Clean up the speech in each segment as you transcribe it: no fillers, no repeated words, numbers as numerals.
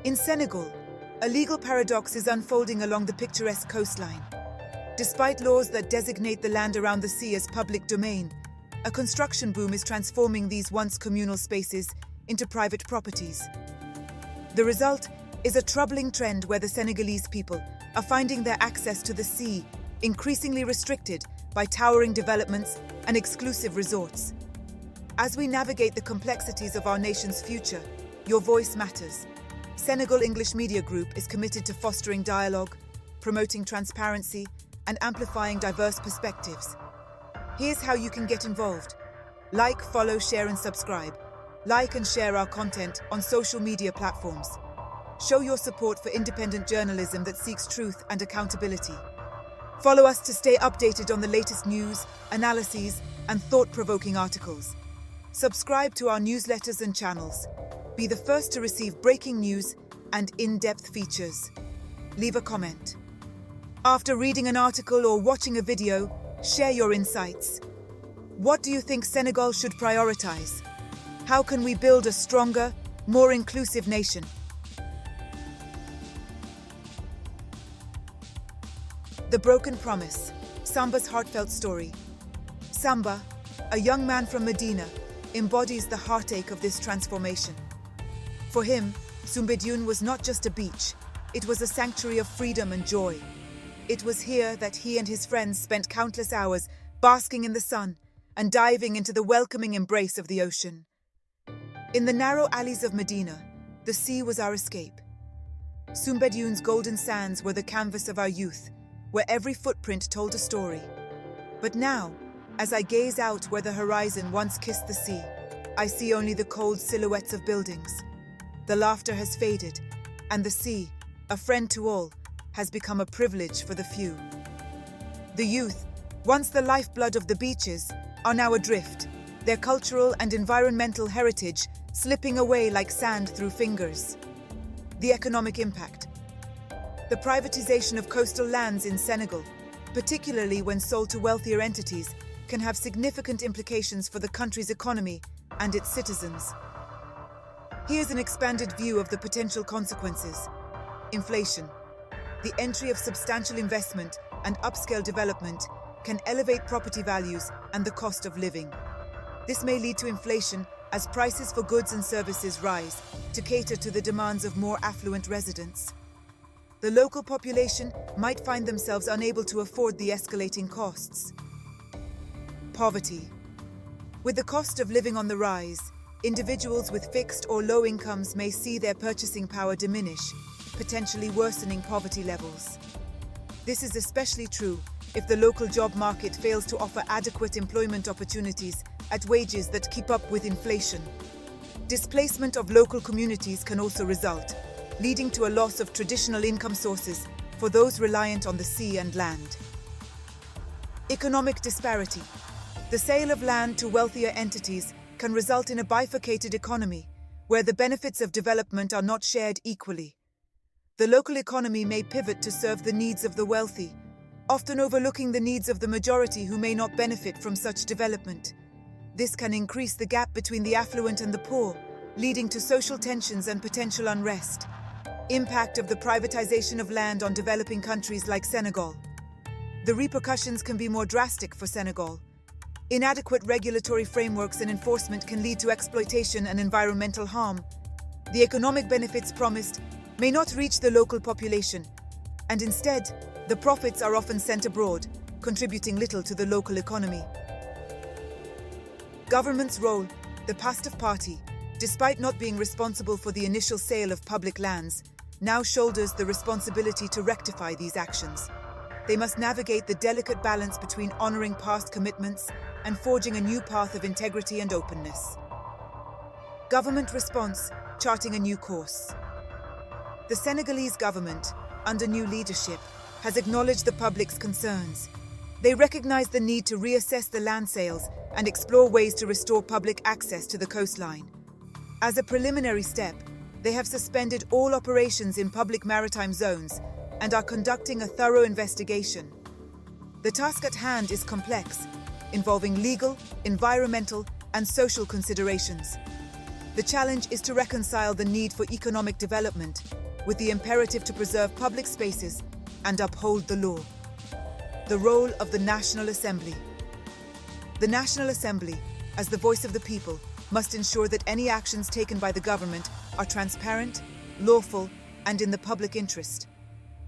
In Senegal, a legal paradox is unfolding along the picturesque coastline. Despite laws that designate the land around the sea as public domain, a construction boom is transforming these once communal spaces into private properties. The result is a troubling trend where the Senegalese people are finding their access to the sea increasingly restricted by towering developments and exclusive resorts. As we navigate the complexities of our nation's future, your voice matters. Senegal English Media Group is committed to fostering dialogue, promoting transparency, and amplifying diverse perspectives. Here's how you can get involved. Like, follow, share, and subscribe. Like and share our content on social media platforms. Show your support for independent journalism that seeks truth and accountability. Follow us to stay updated on the latest news, analyses, and thought-provoking articles. Subscribe to our newsletters and channels. Be the first to receive breaking news and in-depth features. Leave a comment. After reading an article or watching a video, share your insights. What do you think Senegal should prioritize? How can we build a stronger, more inclusive nation? The Broken Promise, Samba's heartfelt story. Samba, a young man from Medina, embodies the heartache of this transformation. For him, Soumbédioune was not just a beach, it was a sanctuary of freedom and joy. It was here that he and his friends spent countless hours basking in the sun and diving into the welcoming embrace of the ocean. In the narrow alleys of Medina, the sea was our escape. Soumbédioune's golden sands were the canvas of our youth, where every footprint told a story. But now, as I gaze out where the horizon once kissed the sea, I see only the cold silhouettes of buildings. The laughter has faded, and the sea, a friend to all, has become a privilege for the few. The youth, once the lifeblood of the beaches, are now adrift, their cultural and environmental heritage slipping away like sand through fingers. The economic impact. The privatization of coastal lands in Senegal, particularly when sold to wealthier entities, can have significant implications for the country's economy and its citizens. Here's an expanded view of the potential consequences. Inflation. The entry of substantial investment and upscale development can elevate property values and the cost of living. This may lead to inflation as prices for goods and services rise to cater to the demands of more affluent residents. The local population might find themselves unable to afford the escalating costs. Poverty. With the cost of living on the rise, individuals with fixed or low incomes may see their purchasing power diminish, potentially worsening poverty levels. This is especially true if the local job market fails to offer adequate employment opportunities at wages that keep up with inflation. Displacement of local communities can also result, leading to a loss of traditional income sources for those reliant on the sea and land. Economic disparity. The sale of land to wealthier entities can result in a bifurcated economy, where the benefits of development are not shared equally. The local economy may pivot to serve the needs of the wealthy, often overlooking the needs of the majority who may not benefit from such development. This can increase the gap between the affluent and the poor, leading to social tensions and potential unrest. Impact of the privatization of land on developing countries like Senegal. The repercussions can be more drastic for Senegal. Inadequate regulatory frameworks and enforcement can lead to exploitation and environmental harm. The economic benefits promised may not reach the local population, and instead, the profits are often sent abroad, contributing little to the local economy. Government's role. The PASTEF party, despite not being responsible for the initial sale of public lands, now shoulders the responsibility to rectify these actions. They must navigate the delicate balance between honoring past commitments and forging a new path of integrity and openness. Government response, charting a new course. The Senegalese government, under new leadership, has acknowledged the public's concerns. They recognize the need to reassess the land sales and explore ways to restore public access to the coastline. As a preliminary step, they have suspended all operations in public maritime zones and are conducting a thorough investigation. The task at hand is complex, involving legal, environmental, and social considerations. The challenge is to reconcile the need for economic development with the imperative to preserve public spaces and uphold the law. The role of the National Assembly. The National Assembly, as the voice of the people, must ensure that any actions taken by the government are transparent, lawful, and in the public interest.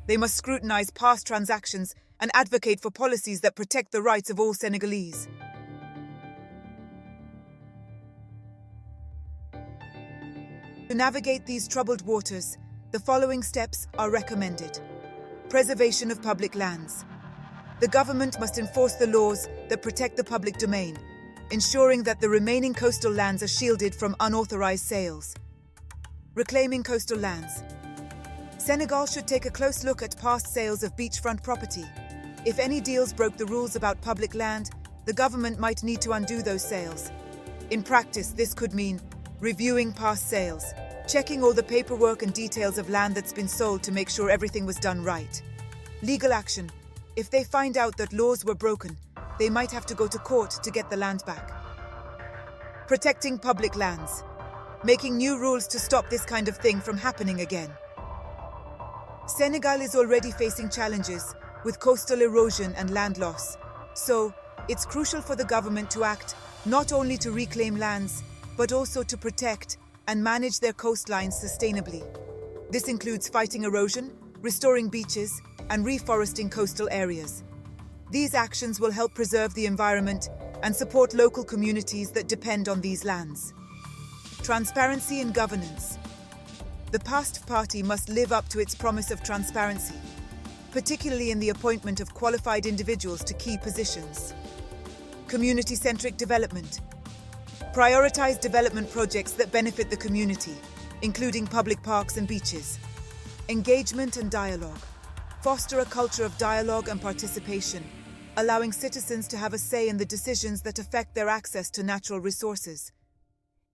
They must scrutinize past transactions and advocate for policies that protect the rights of all Senegalese. To navigate these troubled waters, the following steps are recommended. Preservation of public lands. The government must enforce the laws that protect the public domain, ensuring that the remaining coastal lands are shielded from unauthorized sales. Reclaiming coastal lands. Senegal should take a close look at past sales of beachfront property. If any deals broke the rules about public land, the government might need to undo those sales. In practice, this could mean reviewing past sales, checking all the paperwork and details of land that's been sold to make sure everything was done right. Legal action. If they find out that laws were broken, they might have to go to court to get the land back. Protecting public lands. Making new rules to stop this kind of thing from happening again. Senegal is already facing challenges with coastal erosion and land loss, so it's crucial for the government to act not only to reclaim lands, but also to protect and manage their coastlines sustainably. This includes fighting erosion, restoring beaches, and reforesting coastal areas. These actions will help preserve the environment and support local communities that depend on these lands. Transparency in governance. The past party must live up to its promise of transparency, particularly in the appointment of qualified individuals to key positions. Community-centric development. Prioritize development projects that benefit the community, including public parks and beaches. Engagement and dialogue. Foster a culture of dialogue and participation, allowing citizens to have a say in the decisions that affect their access to natural resources.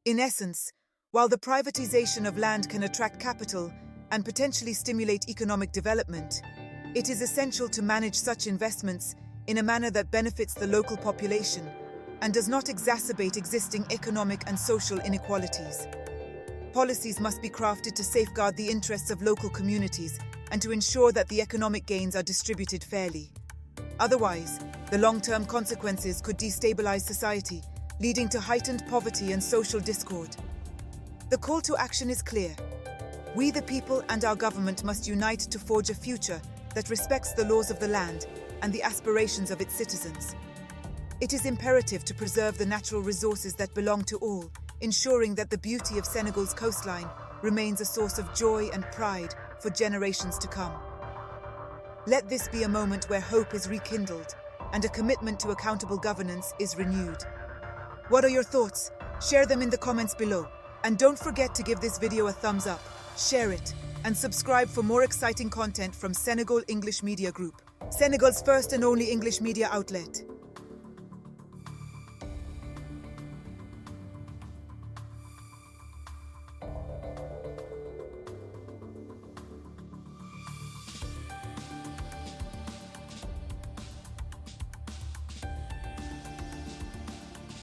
In essence, while the privatization of land can attract capital and potentially stimulate economic development, it is essential to manage such investments in a manner that benefits the local population and does not exacerbate existing economic and social inequalities. Policies must be crafted to safeguard the interests of local communities and to ensure that the economic gains are distributed fairly. Otherwise, the long-term consequences could destabilize society, leading to heightened poverty and social discord. The call to action is clear. We, the people, and our government must unite to forge a future that respects the laws of the land and the aspirations of its citizens. It is imperative to preserve the natural resources that belong to all, ensuring that the beauty of Senegal's coastline remains a source of joy and pride for generations to come. Let this be a moment where hope is rekindled and a commitment to accountable governance is renewed. What are your thoughts? Share them in the comments below. And don't forget to give this video a thumbs up, share it, and subscribe for more exciting content from Senegal English Media Group, Senegal's first and only English media outlet.